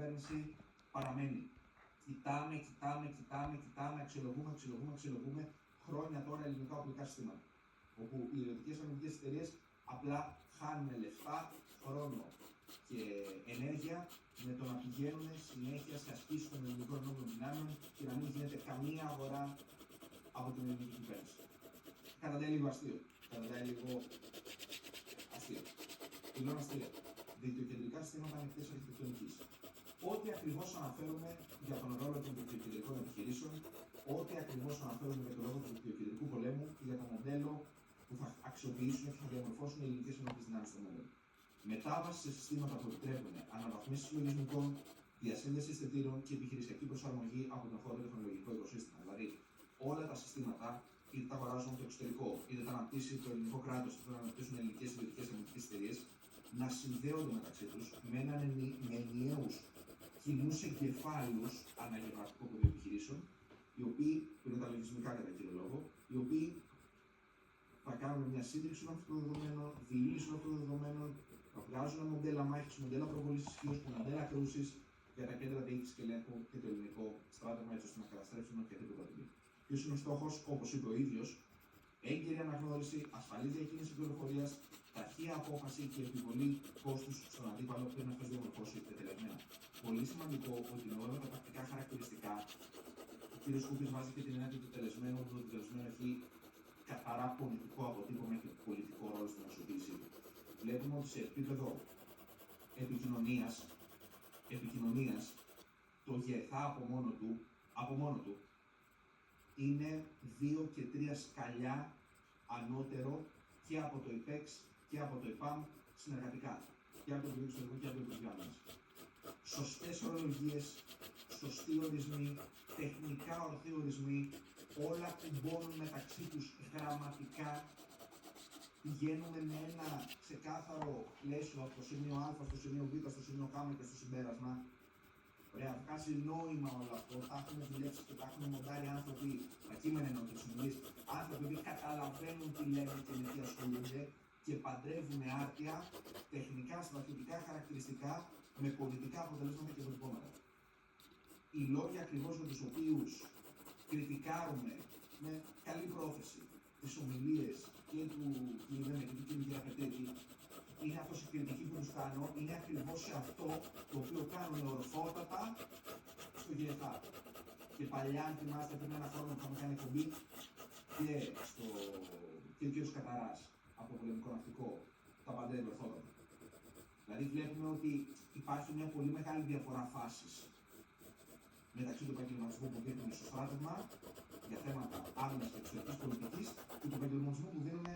κυβέρνηση παραμένει. Κοιτάμε, αξιολογούμε χρόνια τώρα ελληνικά οπλικά συστήματα. Όπου οι ιδιωτικές αμυντικές εταιρείες απλά χάνουν λεφτά, χρόνο και ενέργεια με το να πηγαίνουν συνέχεια σε ασκήσεις των ελληνικών ενόπλων δυνάμεων και να μην γίνεται καμία αγορά από την ελληνική κυβέρνηση. Καταντάει λίγο αστείο. Δηλώνω αστεία. Δικτυοκεντρικά συστήματα ανοιχτής αρχιτεκτονικής. Ό,τι ακριβώς αναφέρουμε για τον ρόλο των δικτυοκεντρικών επιχειρήσεων, ό,τι ακριβώς αναφέρουμε για τον ρόλο του δικτυοκεντρικού πολέμου και για το μοντέλο που θα αξιοποιήσουν και θα διαμορφώσουν οι ελληνικές ενόπλες δυνάμεις στο μέλλον. Μετάβαση σε συστήματα που επιτρέπουν αναβαθμίσεις λογισμικών, διασύνδεση αισθητήρων και επιχειρησιακή προσαρμογή από τον χώρο τεχνολογικό οικοσύστημα. Δηλαδή, όλα τα συστήματα, είτε τα αγοράζουν από το εξωτερικό, είτε τα αναπτύσσει το ελληνικό κράτος, είτε τα αναπτύσσουν ελληνικές ιδιωτικές αμυντικές εταιρείες, να συνδέονται μεταξύ τους με ενιαίους κοινούς εγκεφάλους αναγεωγραφικού πεδίου επιχειρήσεων, οι οποίοι, που είναι τα λογισμικά κατά κύριο λόγο, οι οποίοι θα κάνουν μια σύντριξη αυτών των δεδομένων, διήλυση αυτών των δεδομένων, θα βγάζουν μοντέλα μάχης, μοντέλα προβολής ισχύως και μοντέλα κρούσης για τα κέντρα διοίκησης και ελέγχου και το ελληνικό στράτευμα, έτσι ώστε να καταστρέψουν οποιαδήποτε απειλή. Ποιος είναι ο στόχος, όπως είπε ο ίδιος, έγκαιρη αναγνώριση, ασφαλής διακίνηση πληροφορίας, ταχεία απόφαση και επιβολή κόστους στον αντίπαλο πριν αυτός διαμορφώσει τετελεσμένα. Πολύ σημαντικό ότι με όλα τα τακτικά χαρακτηριστικά, ο κ. Σκούπης βάζει και την έννοια του τελεσμένου, ότι το τελεσμένο έχει καθαρά πολιτικό αποτύπωμα και πολιτικό ρόλο στην αξιοποίησή του. Βλέπουμε ότι σε επίπεδο επικοινωνίας, το ΓΕΘΑ από μόνο του είναι 2 και 3 σκαλιά ανώτερο και από το ΙΠΕΞ και από το ΕΠΑΜ συνεργατικά. Και από το Υπουργείο Εξωτερικών και από το Υπουργείο Άμυνας. Σωστές ορολογίες, σωστοί ορισμοί, τεχνικά ορθοί ορισμοί, όλα κουμπώνουν μεταξύ τους γραμματικά. Πηγαίνουμε με ένα ξεκάθαρο πλαίσιο από το σημείο Α στο σημείο Β, στο σημείο Γ και στο συμπέρασμα. Ωραία, βγάζει νόημα όλο αυτό. Τα έχουμε δουλέψει και τα έχουμε μοντάρει άνθρωποι, τα κείμενα εννοώ και συνολείς, άνθρωποι που καταλαβαίνουν τι λένε και με τι ασχολούνται και παντρεύουν άρτια τεχνικά, στρατιωτικά χαρακτηριστικά με πολιτικά αποτελέσματα και αποτυπώματα. Οι λόγοι ακριβώς με τους οποίους κριτικάρουμε με καλή πρόθεση τις ομιλίες και του κ. Δεμετρή και του κ. Πετέτη, είναι αυτός η κριτική που τους κάνω, είναι ακριβώς σε αυτό το οποίο κάνουν ορθότατα στο ΓΕΘΑ. Και παλιά, αν θυμάστε, πριν ένα χρόνο που είχαμε κάνει εκπομπή και ο κ. Καταράς από το πολεμικό ναυτικό, τα παντρεύει ορθότατα. Δηλαδή βλέπουμε ότι υπάρχει μια πολύ μεγάλη διαφορά φάσης μεταξύ του επαγγελματισμού που δείχνουν στο στράτευμα για θέματα άμυνας και